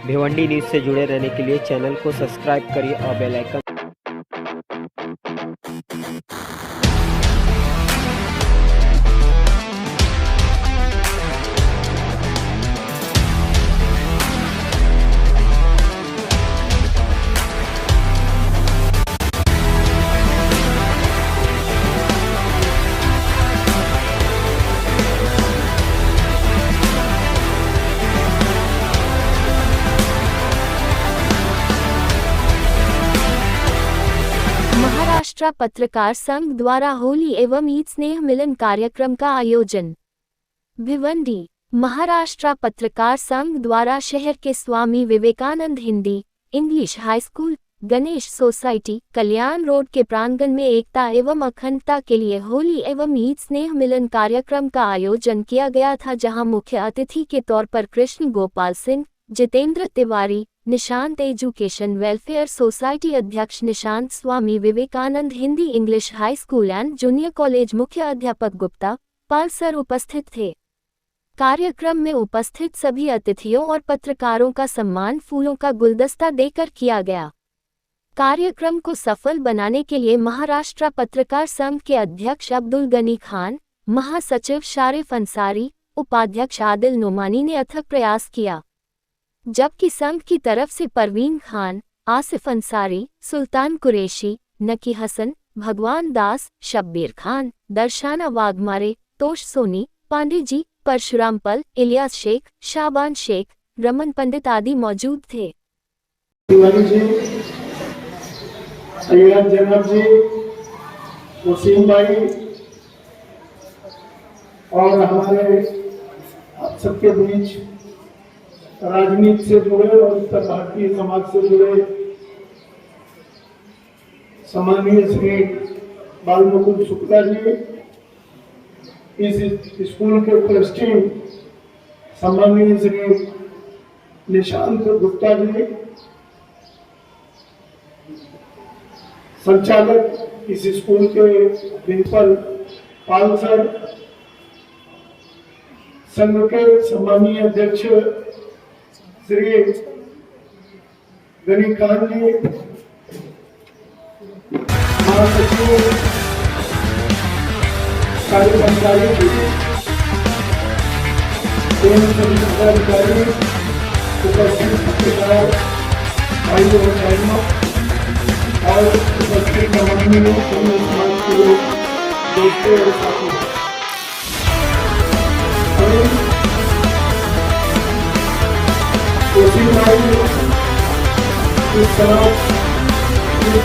Bhiwandi news से जुड़े रहने के लिए चैनल को सब्सक्राइब करिए और बेल आइकन। महाराष्ट्र पत्रकार संघ द्वारा होली एवं ईद स्नेह मिलन कार्यक्रम का आयोजन। भिवंडी महाराष्ट्र पत्रकार संघ द्वारा शहर के Swami Vivekananda Hindi English high school, Ganesh society, Kalyan road के प्रांगण में एकता एवं अखंडता के लिए होली एवं ईद स्नेह मिलन कार्यक्रम का आयोजन किया गया था, जहां मुख्य अतिथि के तौर पर Krishna Gopal Singh, Jitendra Tiwari, Nishant education welfare society अध्यक्ष Nishant, Swami Vivekananda Hindi English high school and junior college मुख्य अध्यापक गुप्ता पाल सर उपस्थित थे। कार्यक्रम में उपस्थित सभी अतिथियों और पत्रकारों का सम्मान फूलों का गुलदस्ता देकर किया गया। कार्यक्रम को सफल बनाने के लिए महाराष्ट्र पत्रकार संघ के अध्यक्ष अब्दुल गनी खान, महासचिव शारिफ अंसारी, उपाध्यक्ष आदिल नोमानी ने अथक प्रयास किया, जबकि संघ की तरफ से परवीन खान, आसिफ अंसारी, सुल्तान कुरैशी, नकी हसन, भगवान दास, शब्बीर खान, दर्शाना वाघमारे, तोष सोनी, पांडे जी, परशुराम पल, इलियास शेख, शाबान शेख, रमन पंडित आदि मौजूद थे। तिवारी जी, सैयद जैनब जी, वसीम भाई और हमारे आप सबके बीच राजनीति से जुड़े और उत्तर भारतीय समाज से जुड़े सम्मानीय श्री बालमुकुंद शुक्ला जी, इस स्कूल के ट्रस्टी सम्मानीय श्री निशांत गुप्ता जी, संचालक इस स्कूल के प्रिंसिपल पाल सर, संघ के सम्मानीय अध्यक्ष श्री गनी खान जी, महासचिव शारिफ अंसारी जी, अधिकारी, उपस्थित पत्रकार भाई और बहनों और उपस्थित माननीय समाज के दोस्तों और साथियों, वसीम भाई इस तरह की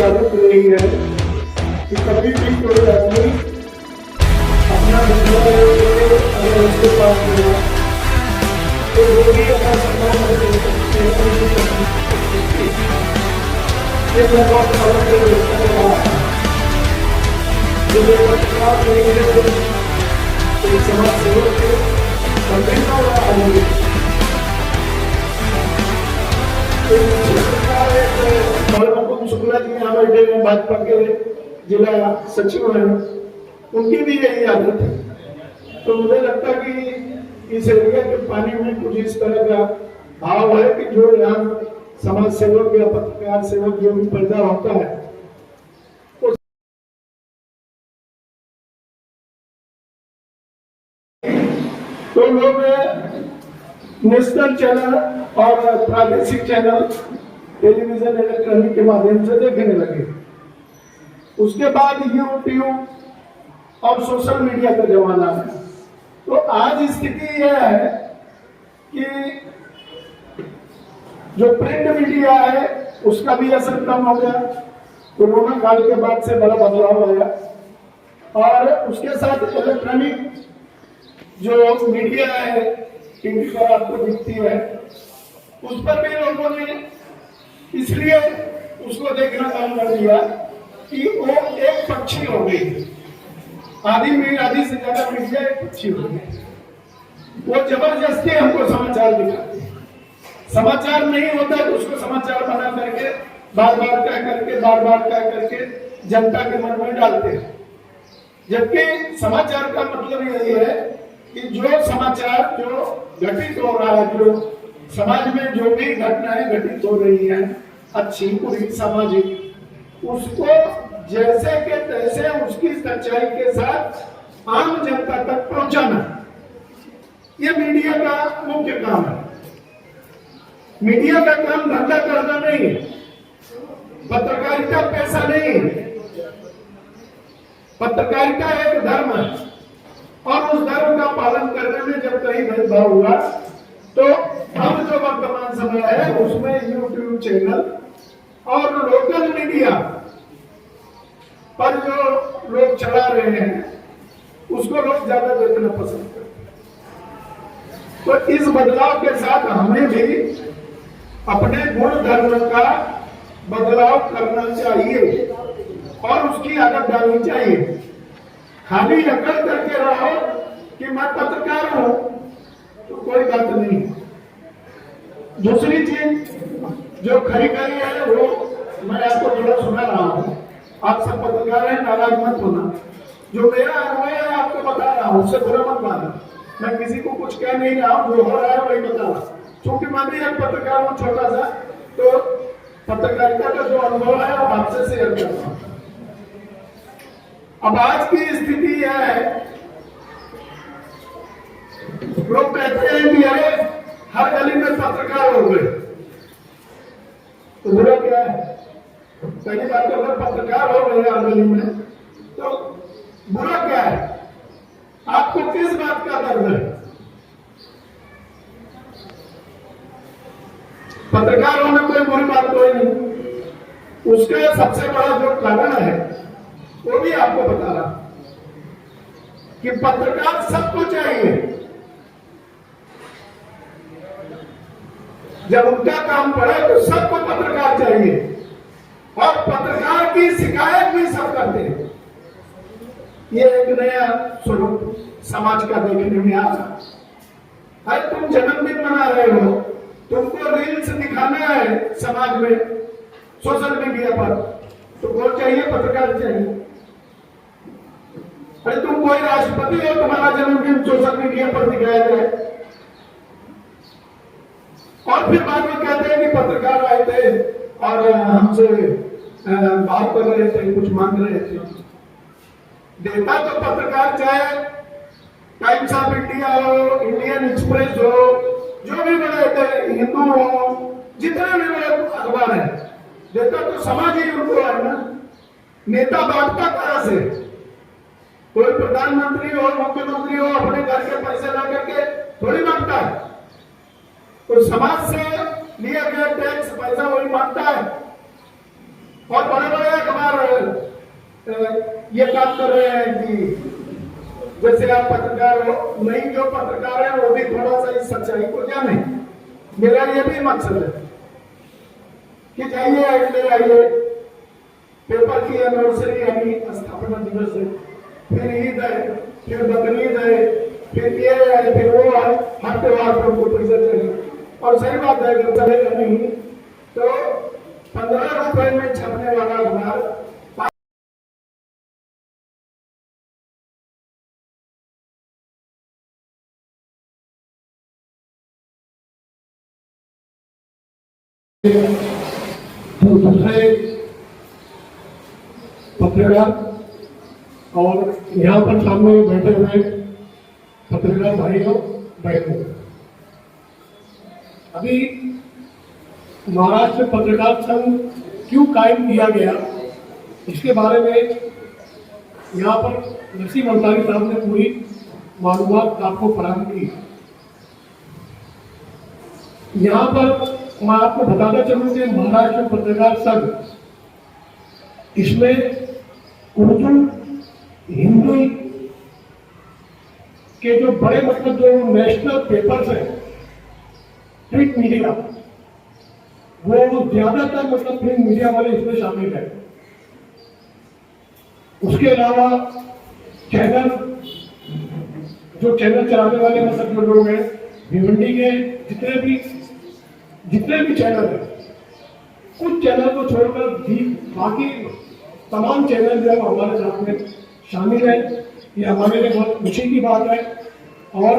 आदत रही है कि कभी भी कोई आदमी अपना अगर उसके पास मिला तो वो भी अपना सम्मान समाज सेवक के शुक्ला जी यहाँ बैठे हैं, भाजपा के जिला सचिव हैं, उनकी भी यही आदत है। तो मुझे लगता है कि इस एरिया के पानी में कुछ इस तरह का भाव है कि जो यहाँ समाज सेवक या पत्रकार सेवक जो भी पैदा होता है तो लोग नेशनल चैनल और प्रादेशिक चैनल टेलीविजन इलेक्ट्रॉनिक के माध्यम से देखने लगे। उसके बाद यूट्यूब और सोशल मीडिया का जमाना है। तो आज स्थिति यह है कि जो प्रिंट मीडिया है उसका भी असर कम हो गया, कोरोना काल के बाद से बड़ा बदलाव आया, और उसके साथ इलेक्ट्रॉनिक जो मीडिया है टीवी पर आपको दिखती है, उस पर भी लोगों ने इसलिए उसको देखना काम कर दिया कि वो एक पक्षी हो गई, आधी से ज्यादा मीडिया एक पक्षी हो गई। वो जबरदस्ती हमको समाचार दिखाते, समाचार नहीं होता तो उसको समाचार बना करके बार बार कह करके जनता के मन में डालते हैं। जबकि समाचार का मतलब यही है कि जो समाचार जो घटित हो रहा है, जो समाज में जो भी घटनाएं घटित हो रही हैं, अच्छी बुरी सामाजिक, उसको जैसे के तैसे उसकी सच्चाई के साथ आम जनता तक पहुंचाना, ये मीडिया का मुख्य काम है। मीडिया का काम धंधा करना नहीं है, पत्रकारिता पैसा नहीं है। पत्रकारिता एक धर्म है और उस धर्म का पालन करने में जब कहीं भेदभाव हुआ तो अब जो वर्तमान समय है उसमें यूट्यूब चैनल और लोकल मीडिया पर जो लोग चला रहे हैं उसको लोग ज्यादा देखना पसंद करते हैं। तो इस बदलाव के साथ हमें भी अपने गुण धर्म का बदलाव करना चाहिए और उसकी आदत डालनी चाहिए। खाली अकड़ करके रहो कि मैं पत्रकार हूं तो कोई बात नहीं। दूसरी चीज जो खरी खरी है वो मैं आपको थोड़ा सुना रहा हूं। आप सब पत्रकार हैं, नाराज मत होना। जो मेरा अनुभव है आपको बता रहा हूं, उससे बुरा मत मानना। मैं किसी को कुछ कह नहीं रहा हूं, जो हो रहा है वही बता रहा हूं। क्योंकि मैं भी एक पत्रकार हूं छोटा सा, तो पत्रकारिता का जो अनुभव है वो आपसे शेयर करता हूं। अब आज की स्थिति यह है, लोग कहते हैं कि अरे हर गली में पत्रकार हो गए, तो बुरा क्या है? पहली बात तो अगर पत्रकार हो गए हर गली में तो बुरा क्या है? आपको किस बात का दर्द है? पत्रकार होना कोई बुरी बात कोई नहीं। उसका सबसे बड़ा जो कारण है वो भी आपको बता रहा कि पत्रकार सबको चाहिए। जब उनका काम पड़े तो सबको पत्रकार चाहिए और पत्रकार की शिकायत भी सब करते हैं। ये एक नया स्वरूप समाज का देखने में आ रहा है। तुम जन्मदिन मना रहे हो, तुमको रील्स दिखाना है समाज में सोशल मीडिया पर, तो कौन चाहिए? पत्रकार चाहिए। अरे तुम कोई राष्ट्रपति हो, तुम्हारा जन्मदिन सोशल मीडिया पर दिखाया जाए और फिर बाद में कहते हैं कि पत्रकार आए थे और हमसे बात कर रहे थे, कुछ मांग रहे थे। देता तो पत्रकार चाहे टाइम्स ऑफ इंडिया हो, इंडियन एक्सप्रेस हो, जो भी बड़े हिंदू हो, जितने भी बड़े अखबार है, देता तो समाज ही उनको है ना। नेता बांटता कहां से? कोई प्रधानमंत्री हो, मुख्यमंत्री हो, अपने घर के पैसे ला करके थोड़ी मांगता है। तो समाज से लिया गया टैक्स पैसा वही मांगता है। और बड़े बड़े अखबार ये काम कर रहे हैं कि जैसे आप पत्रकार हो, नहीं जो पत्रकार है वो भी थोड़ा सा इस सच्चाई को जाने। मेरा ये भी मकसद है कि जाइए अगले आइए, पेपर की एनिवर्सरी यानी स्थापना दिवस है, फिर ईद है, फिर बकरीद है, फिर ये है, फिर वो है। हर त्योहार पर उनको पैसा चाहिए। और सही बात है, अगर चलेगा नहीं तो 15 रुपए में छपने वाला अखबार तो दूसरे पत्रकार और यहाँ पर सामने बैठे हुए पत्रकार भाइयों बहनों, अभी महाराष्ट्र पत्रकार संघ क्यों कायम किया गया, इसके बारे में यहाँ पर नसीम अंसारी साहब ने पूरी मालूमात आपको फराहम की। यहाँ पर मैं आपको बताना चाहूँ कि महाराष्ट्र पत्रकार संघ, इसमें उर्दू हिंदी के जो बड़े मतलब जो नेशनल पेपर्स हैं, प्रिंट मीडिया, वो ज्यादातर मतलब प्रिंट मीडिया वाले इसमें शामिल है। उसके अलावा चैनल, जो चैनल चलाने वाले मतलब जो लोग हैं, भिवंडी के जितने भी चैनल है कुछ चैनल को छोड़कर भी बाकी तमाम चैनल जो है वो हमारे साथ में शामिल है। ये हमारे लिए बहुत खुशी की बात है। और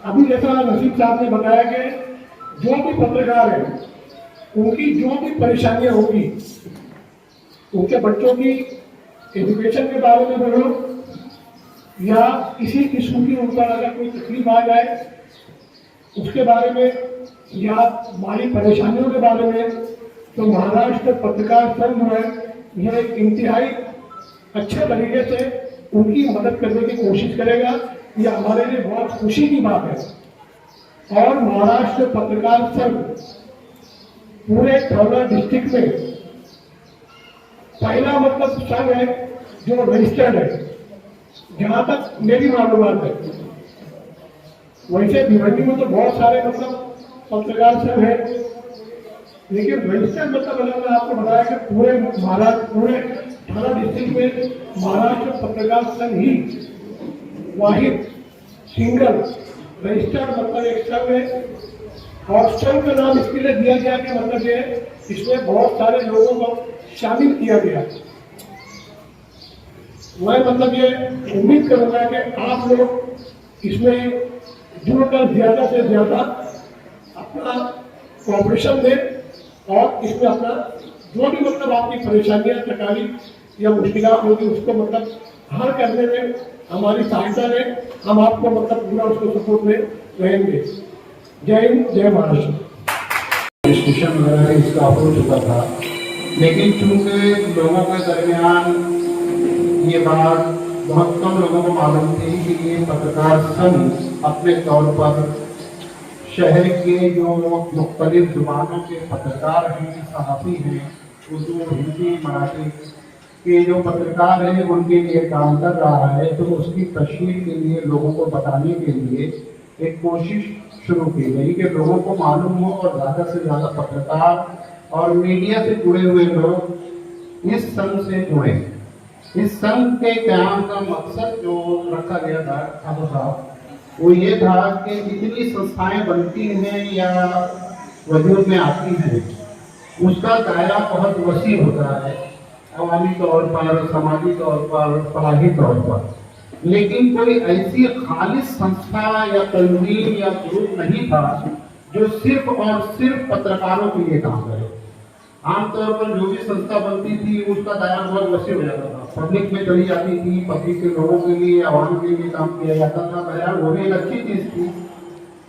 अभी जैसा नसीब साहब ने बताया कि जो भी पत्रकार है उनकी जो भी परेशानियां होगी, उनके बच्चों की एजुकेशन के बारे में बोलो या किसी किस्म की उन पर अगर कोई तकलीफ आ जाए उसके बारे में या हमारी परेशानियों के बारे में, तो महाराष्ट्र पत्रकार संघ है यह इंतहाई अच्छे तरीके से उनकी मदद करने की कोशिश करेगा। यह हमारे लिए बहुत खुशी की बात है। और महाराष्ट्र पत्रकार संघ पूरे थाना डिस्ट्रिक्ट में पहला मतलब संघ है जो रजिस्टर्ड है, जहां तक मेरी मालूमात है। वैसे भिवंडी में तो बहुत सारे मतलब पत्रकार संघ है, लेकिन रजिस्टर्ड मतलब मैंने आपको बताया कि पूरे थाना डिस्ट्रिक्ट में महाराष्ट्र पत्रकार संघ ही वाहिद सिंगल रजिस्टर्ड मतलब एक संघ है। और संघ का नाम इसके लिए दिया गया कि मतलब ये इसमें बहुत सारे लोगों को शामिल किया गया। मैं मतलब ये उम्मीद करूंगा कि आप लोग इसमें जुड़कर ज्यादा से ज्यादा अपना कॉपरेशन दें और इसमें अपना जो भी मतलब आपकी परेशानियां तकलीफ या मुश्किलात होगी उसको मतलब हल करने में हमारी सहायता दें। हम आपको मतलब पूरा उसको सपोर्ट में रहेंगे। जय हिंद, जय महाराष्ट्र। स्टेशन वगैरह इसका हो चुका था, लेकिन चूंकि लोगों के दरमियान ये बात बहुत कम लोगों को मालूम थी कि ये पत्रकार संघ अपने तौर पर शहर के जो मुख्तलिफ जुबानों के पत्रकार हैं, सहाफ़ी हैं, उर्दू, हिंदी, मराठी के जो पत्रकार हैं उनके लिए काम कर रहा है। तो उसकी तशहीर के लिए, लोगों को बताने के लिए एक कोशिश शुरू की गई कि लोगों को मालूम हो और ज़्यादा से ज़्यादा पत्रकार और मीडिया से जुड़े हुए लोग इस संघ से जुड़े। इस संघ के क़याम का मकसद जो रखा गया था वो ये था कि जितनी संस्थाएं बनती हैं या वजूद में आती हैं उसका दायरा बहुत वसी होता है, अवामी तौर पर, समाजी तौर पर, फलाही तौर पर। लेकिन कोई ऐसी खालिस संस्था या तंजीम या ग्रुप नहीं था जो सिर्फ और सिर्फ पत्रकारों के लिए काम करे। आमतौर पर जो भी संस्था बनती थी उसका दायरा बहुत वसी हो जाता था, पब्लिक में चली जाती थी, पब्लिक के लोगों के लिए, आवाम के लिए काम किया जाता था। बहरहाल वो भी एक अच्छी चीज थी,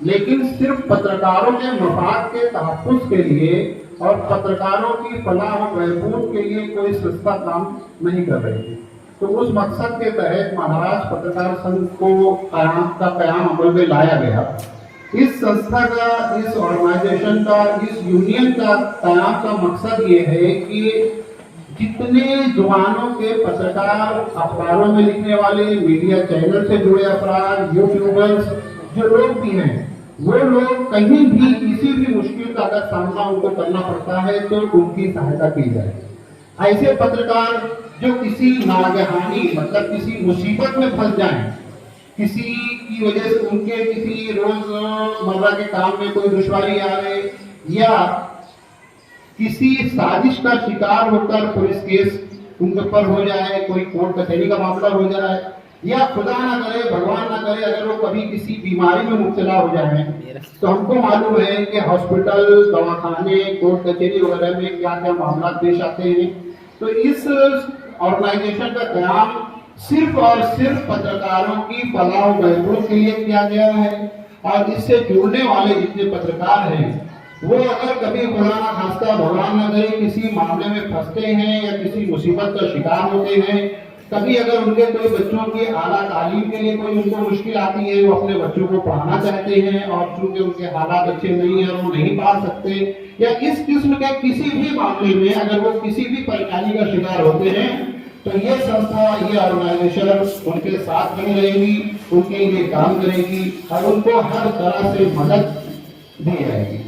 लेकिन सिर्फ पत्रकारों के मफाद के तहफ़्फ़ुज़ के लिए और पत्रकारों की फलाह और बहबूद के लिए कोई संस्था काम नहीं कर रही थी। तो उस मकसद के तहत महाराष्ट्र पत्रकार संघ को क़याम अमल में लाया गया। इस संस्था का, इस ऑर्गेनाइजेशन का, इस यूनियन का क़याम का मकसद ये है कि जितने जुबानों के पत्रकार, अखबारों में लिखने वाले, मीडिया चैनल से जुड़े अफराद, यूट्यूबर्स, जो लोग भी हैं, वो लोग कहीं भी किसी भी मुश्किल का अगर सामना उनको करना पड़ता है तो उनकी सहायता की जाए। ऐसे पत्रकार जो किसी नागहानी मतलब किसी मुसीबत में फंस जाएं, किसी की वजह से उनके किसी रोजमर्रा के काम में कोई दुश्वारी आ रहे या किसी साजिश का शिकार होकर पुलिस केस उनके ऊपर हो जाए, कोई कोर्ट कचहरी का मामला हो जाए, या खुदा ना करे, भगवान ना करे, अगर वो कभी किसी बीमारी में मुब्तला हो जाए, तो हमको मालूम है कि हॉस्पिटल, दवाखाने, कोर्ट कचहरी वगैरह में क्या क्या मामला पेश आते हैं। तो इस ऑर्गेनाइजेशन का क़याम सिर्फ और सिर्फ पत्रकारों की फलाह और बहबूद के लिए किया गया है। और इससे जुड़ने वाले जितने पत्रकार हैं वो अगर कभी खुदा ना खास्ता, भगवान ना करे, किसी मामले में फंसते हैं या किसी मुसीबत का शिकार होते हैं, कभी अगर उनके कोई बच्चों की आला तालीम के लिए कोई उनको मुश्किल आती है, वो अपने बच्चों को पढ़ाना चाहते हैं और चूंकि उनके हालात अच्छे नहीं है, वो नहीं पढ़ा सकते, या इस किस्म के किसी भी मामले में अगर वो किसी भी परेशानी का शिकार होते हैं, तो ये संस्था, ये ऑर्गेनाइजेशन उनके साथ बनी रहेगी, उनके लिए काम करेगी और उनको हर तरह से मदद दी जाएगी।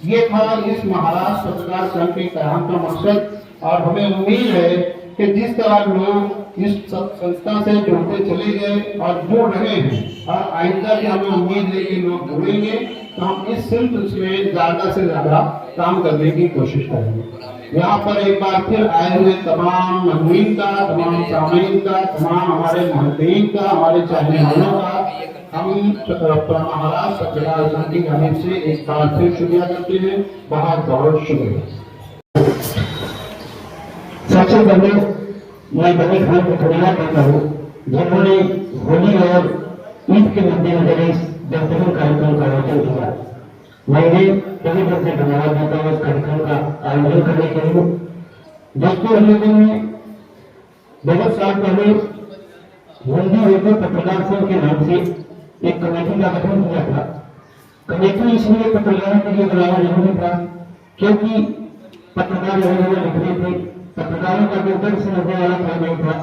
ये था इस महाराष्ट्र पत्रकार संघ के क़याम का मकसद। और हमें उम्मीद है कि जिस तरह लोग इस संस्था से जुड़ते चले गए और जुड़ रहे हैं और आइंदा भी हमें उम्मीद है कि लोग जुड़ेंगे, तो हम इस सिलसिले में ज़्यादा से ज़्यादा काम करने की कोशिश करेंगे। यहाँ पर एक बार फिर आए हुए तमाम मजदूर का, तमाम सामयिक का, तमाम हमारे मोहद्दीन का, हमारे चाहने वालों का हम महाराष्ट्र पत्रकार संघ की जानिब से एक बार फिर शुक्रिया करते हैं। बहुत बहुत शुक्रिया। सबसे पहले मैं बनी खान को धन्यवाद देता हूँ जिन्होंने होली और ईद के मद्देनजर इस बेहतरीन कार्यक्रम का आयोजन किया। मैं इन्हें पहले दिन से धन्यवाद देता हूँ इस कार्यक्रम का आयोजन करने के लिए। दोस्तों, हम लोगों ने बहुत साल पहले हिंदी उर्दू पत्रकार संघ के नाम से एक कमेटी का गठन किया था। कमेटी इसलिए पत्रकारों के लिए बनाना जरूरी था क्योंकि पत्रकार लिख रहे थे, पत्रकारों का कोई दर्द समझने वाला था नहीं था।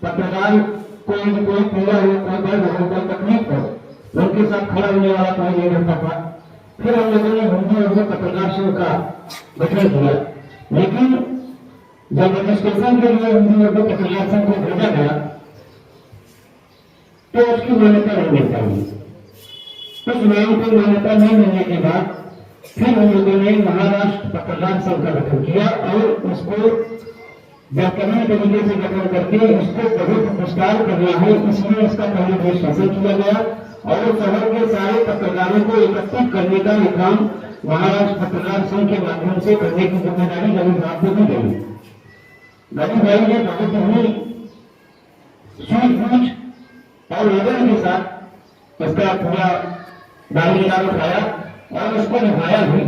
पत्रकार कोई पीड़ा हो, कोई दर्द हो, कोई तकलीफ हो, उनके साथ खड़ा होने वाला कोई नहीं रहता था। फिर हम लोगों ने हिंदी उर्दू पत्रकार संघ का गठन किया, लेकिन जब रजिस्ट्रेशन के लिए हिंदी उर्दू पत्रकार संघ को भेजा गया तो उसकी मान्यता नहीं मिल पाई। उस नाम को मान्यता नहीं मिलने के बाद फिर हम लोगों ने महाराष्ट्र पत्रकार संघ का गठन किया और उसको बेहतरीन तरीके से गठन करके इसको बहुत विस्तार करना है, इसलिए इसका पहले रजिस्ट्रेशन किया गया और शहर के सारे पत्रकारों को एकत्रित करने का ये काम महाराष्ट्र पत्रकार संघ के माध्यम से करने की जिम्मेदारी गरीब साहब को दी गई। गरीब भाई ने बहुत ही सूझबूझ और लगन के साथ इसका पूरा दायरेदार उठाया और उसको निभाया भी।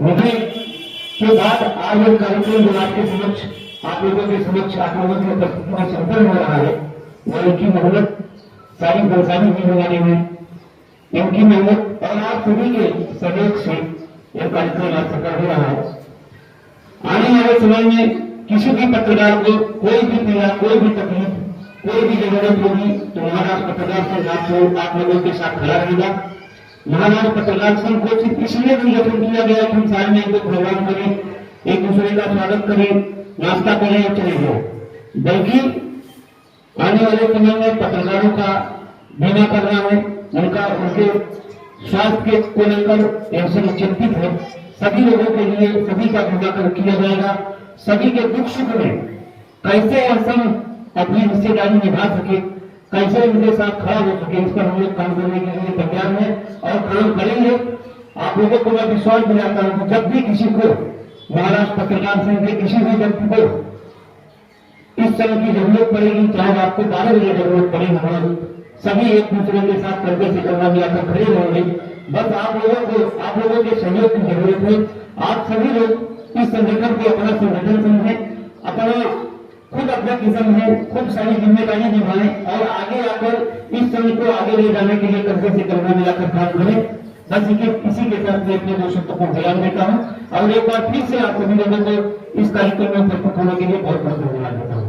निभाने के बाद आज एक कार्यक्रम जो आपके समक्ष, आप लोगों के समक्ष, आप लोगों की उपस्थिति में संपन्न हो रहा है, वो इनकी मेहनत सारी बरसाती की लगाने में, इनकी मेहनत और आप सभी के सहयोग से यह कार्यक्रम आज सफल हो रहा है। आने वाले समय में किसी भी पत्रकार को कोई भी पीड़ा, कोई भी तकलीफ, कोई भी जरूरत होगी तो महाराष्ट्र पत्रकार संघ आप लोगों के साथ खड़ा रहेगा। महाराष्ट्र पत्रकार संघ को सिर्फ इसलिए भी गठन किया गया कि हम सारे में एक प्रोग्राम करें, एक दूसरे का स्वागत करें, नाश्ता करें और चले जाओ, बल्कि आने वाले समय में पत्रकारों का बीमा करना है, उनके स्वास्थ्य को लेकर पेंशन चिंतित है। सभी लोगों के लिए सभी का बीमा किया जाएगा। सभी के दुख सुख में कैसे असम अपनी हिस्सेदारी निभा सके, कैसे उनके साथ खड़ा हो सके, इस पर हम लोग काम करने के लिए तैयार हैं और काम करेंगे। आप लोगों को मैं विश्वास दिलाता हूं कि जब भी किसी को महाराष्ट्र पत्रकार संघ के किसी भी व्यक्ति को इस संघ की जरूरत पड़ेगी, चाहे आपको 12 बजे जरूरत पड़ेगी, हम सभी एक दूसरे के साथ कंधे से कंधा मिलाकर खड़े रहेंगे। बस आप लोगों के सहयोग की जरूरत है। आप सभी लोग इस संगठन को अपना संगठन समझें, खुद अपना किस्म है, खुद सारी जिम्मेदारी निभाएं और आगे आकर इस संघ को आगे ले जाने के लिए कंधे से कंधा मिलाकर काम करें। बस इसी के साथ मैं अपने दोस्तों को सलाम देता हूं और एक बार फिर से आप सभी लोगों को इस कार्यक्रम में उपस्थित होने के लिए बहुत बहुत धन्यवाद देता हूं।